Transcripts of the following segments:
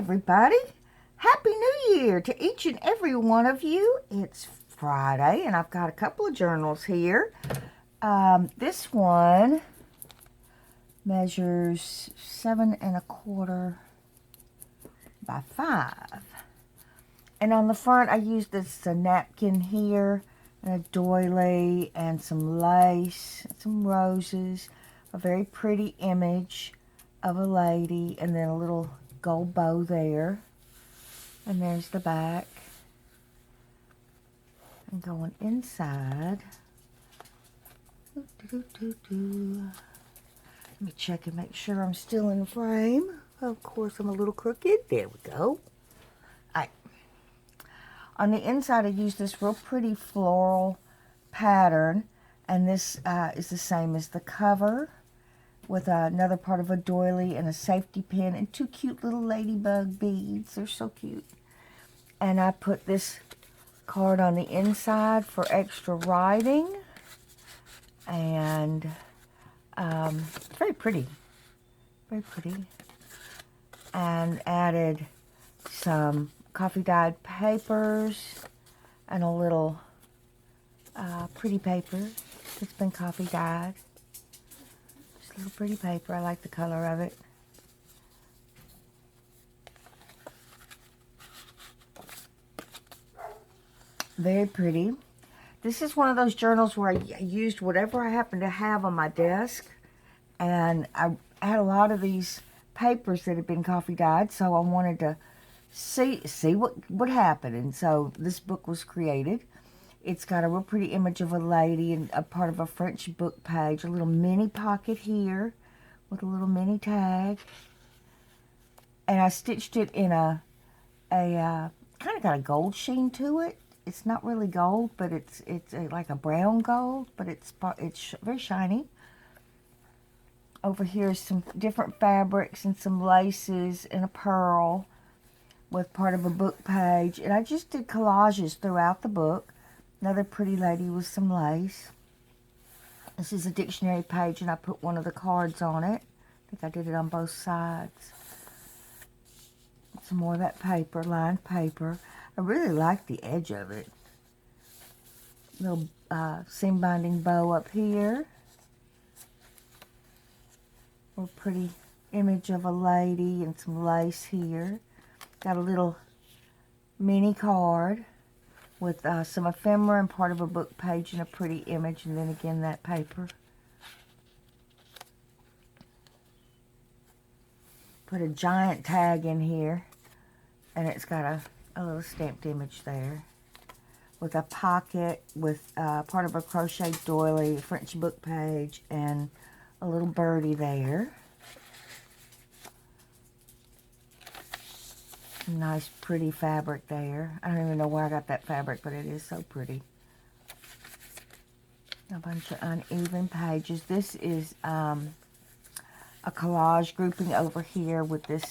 everybody. Happy New Year to each and every one of you. It's Friday and I've got a couple of journals here. This one measures 7¼ by 5. And on the front I used this napkin here, and a doily, and some lace, and some roses, a very pretty image of a lady, and then a little gold bow there. And there's the back. And going inside. Let me check and make sure I'm still in frame. Of course, I'm a little crooked. There we go. Alright. On the inside, I used this real pretty floral pattern. And this is the same as the cover, with another part of a doily and a safety pin and 2 cute little ladybug beads. They're so cute. And I put this card on the inside for extra writing. And it's very pretty. Very pretty. And added some coffee dyed papers and a little pretty paper that's been coffee dyed. Just a little pretty paper. I like the color of it. Very pretty. This is one of those journals where I used whatever I happened to have on my desk. And I had a lot of these papers that had been coffee dyed, so I wanted to see what happened. And so this book was created. It's got a real pretty image of a lady and a part of a French book page. A little mini pocket here with a little mini tag. And I stitched it in a kind of got a gold sheen to it. It's not really gold, but it's like a brown gold, but it's very shiny. Over here is some different fabrics and some laces and a pearl with part of a book page. And I just did collages throughout the book. Another pretty lady with some lace. This is a dictionary page, and I put one of the cards on it. I think I did it on both sides. Some more of that paper, lined paper. I really like the edge of it. Little seam binding bow up here. A pretty image of a lady and some lace here. Got a little mini card with some ephemera and part of a book page and a pretty image, and then again that paper. Put a giant tag in here, and it's got a little stamped image there with a pocket with part of a crochet doily, a French book page, and a little birdie there. Nice pretty fabric there. I don't even know where I got that fabric, but it is so pretty. A bunch of uneven pages. This is a collage grouping over here with this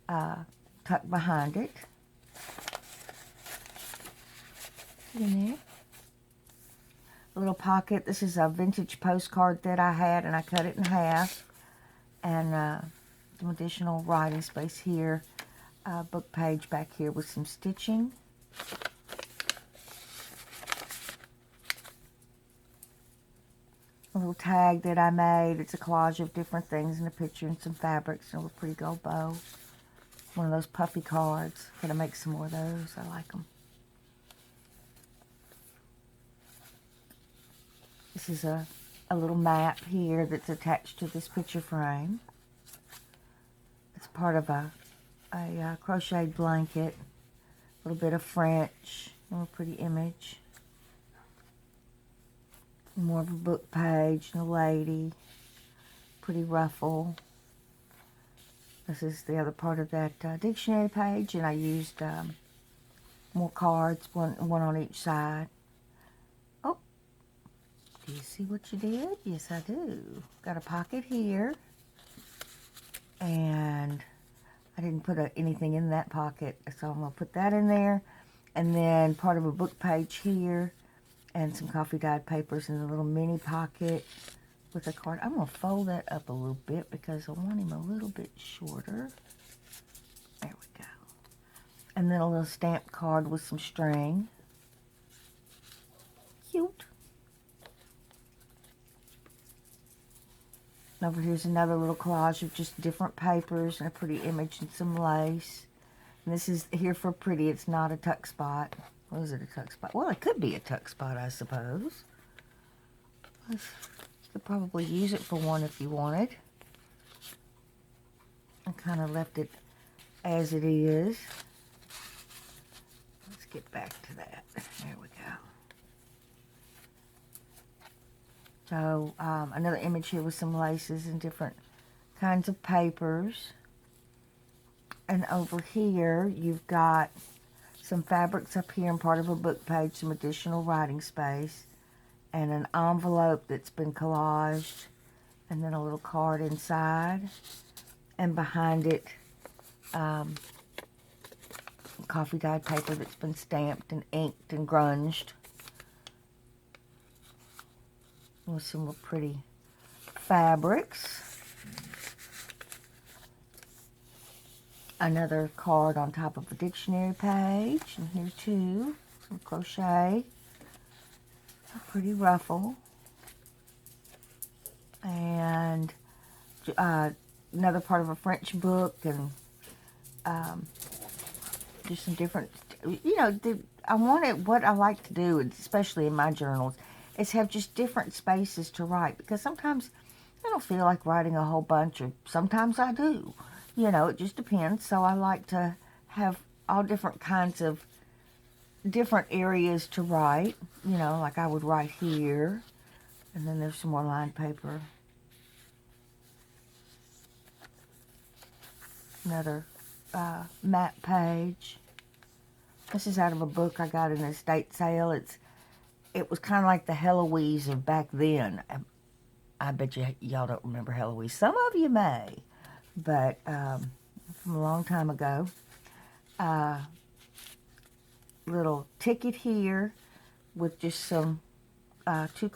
tucked behind it. In there. A little pocket. This is a vintage postcard that I had, and I cut it in half. And some additional writing space here. Book page back here with some stitching. A little tag that I made. It's a collage of different things and a picture and some fabrics and a little pretty gold bow. One of those puffy cards. Gotta make some more of those. I like them. This is a little map here that's attached to this picture frame. It's part of a crocheted blanket. A little bit of French. A little pretty image. More of a book page and a lady. Pretty ruffle. This is the other part of that dictionary page, and I used more cards, one on each side. Oh, do you see what you did? Yes, I do. Got a pocket here, and I didn't put anything in that pocket, so I'm going to put that in there. And then part of a book page here, and some coffee dyed papers in a little mini pocket with a card. I'm going to fold that up a little bit because I want him a little bit shorter. There we go. And then a little stamped card with some string. Cute. And over here's another little collage of just different papers and a pretty image and some lace. And this is here for pretty. It's not a tuck spot. What is it, a tuck spot? Well, it could be a tuck spot, I suppose. You could probably use it for one if you wanted. I kind of left it as it is. Let's get back to that. There we go. So another image here with some laces and different kinds of papers. And over here you've got some fabrics up here and part of a book page, some additional writing space, and an envelope that's been collaged, and then a little card inside, and behind it coffee dyed paper that's been stamped and inked and grunged with some more pretty fabrics. Another card on top of a dictionary page, and here too, some crochet, a pretty ruffle, and another part of a French book, and just some different, I wanted, what I like to do, especially in my journals, is have just different spaces to write, because sometimes I don't feel like writing a whole bunch, or sometimes I do. It just depends. So I like to have all different kinds of different areas to write. Like I would write here. And then there's some more lined paper. Another map page. This is out of a book I got in an estate sale. It was kind of like the Heloise of back then. I bet y'all don't remember Heloise. Some of you may. But from a long time ago. Little ticket here with just some two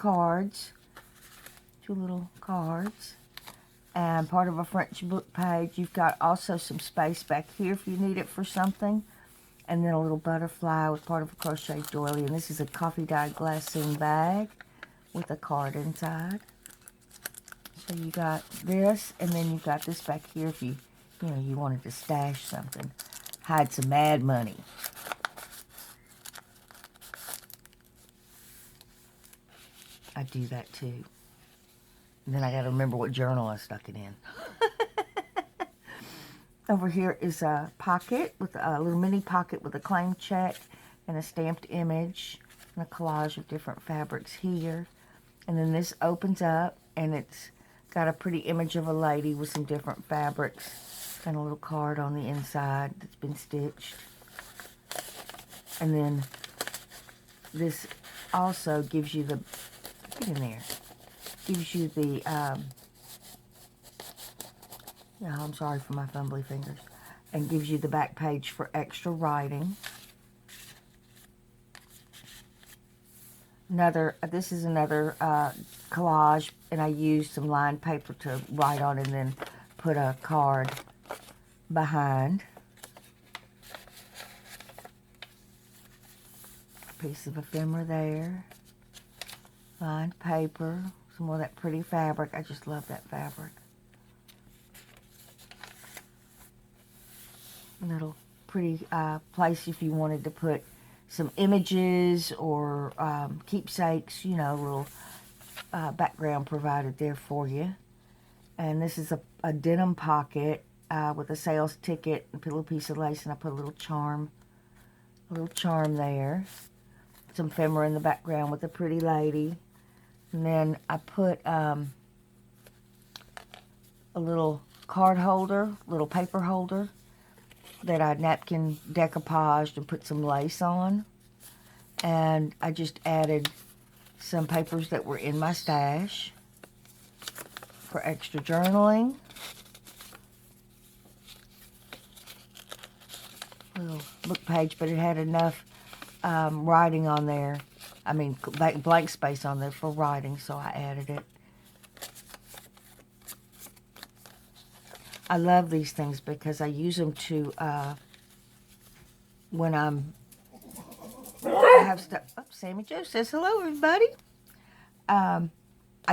little cards, and part of a French book page. You've got also some space back here if you need it for something, and then a little butterfly with part of a crochet doily. And this is a coffee dyed glassine bag with a card inside. So you got this, and then you've got this back here if you wanted to stash something, hide some mad money. I do that too. And then I got to remember what journal I stuck it in. Over here is a pocket, with a little mini pocket with a claim check and a stamped image and a collage of different fabrics here. And then this opens up, and it's got a pretty image of a lady with some different fabrics and a little card on the inside that's been stitched. And then this also gives you the, get in there, gives you the, I'm sorry for my fumbly fingers, and gives you the back page for extra writing. This is another collage, and I used some lined paper to write on and then put a card behind. A piece of ephemera there. Lined paper. Some more of that pretty fabric. I just love that fabric. A little pretty place if you wanted to put some images or keepsakes, little background provided there for you. And this is a denim pocket with a sales ticket and a little piece of lace, and I put a little charm there. Some ephemera in the background with a pretty lady. And then I put a little card holder, little paper holder that I napkin decoupaged and put some lace on. And I just added some papers that were in my stash for extra journaling. Little book page, but it had enough writing on there. I mean, blank space on there for writing, so I added it. I love these things because I use them to when I have stuff. Oh, Sammy Joe says hello, everybody. I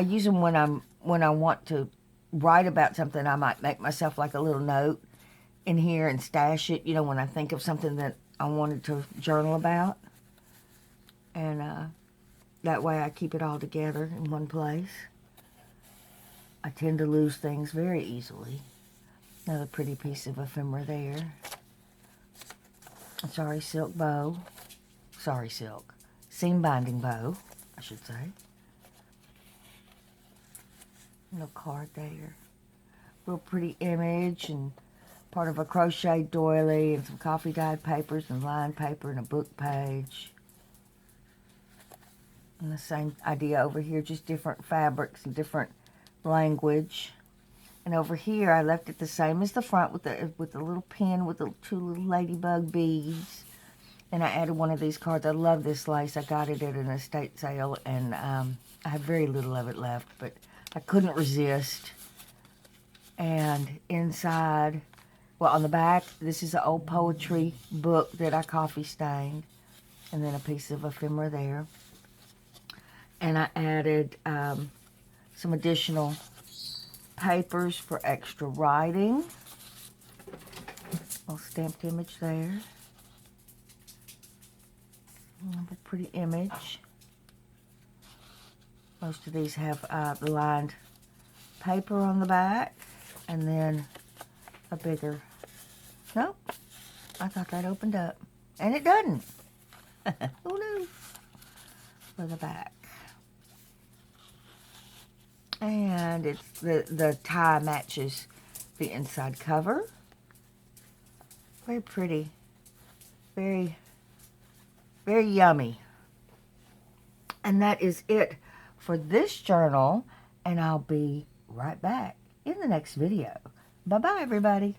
use them when I want to write about something. I might make myself like a little note in here and stash it, when I think of something that I wanted to journal about. And that way I keep it all together in one place. I tend to lose things very easily. Another pretty piece of ephemera there. A sorry silk bow. Sorry silk. Seam binding bow, I should say. No card there. Real pretty image and part of a crochet doily and some coffee dyed papers and lined paper and a book page. And the same idea over here, just different fabrics and different language. And over here, I left it the same as the front with the little pin with the two little ladybug beads. And I added one of these cards. I love this lace. I got it at an estate sale, and I have very little of it left, but I couldn't resist. And inside, well, on the back, this is an old poetry book that I coffee stained, and then a piece of ephemera there. And I added some additional papers for extra writing. A little stamped image there. A pretty image. Most of these have the lined paper on the back, and then a bigger. Nope, I thought that opened up, and it doesn't. Who knew? For the back. And it's the tie matches the inside cover. Very pretty. Very, very yummy. And that is it for this journal. And I'll be right back in the next video. Bye-bye, everybody.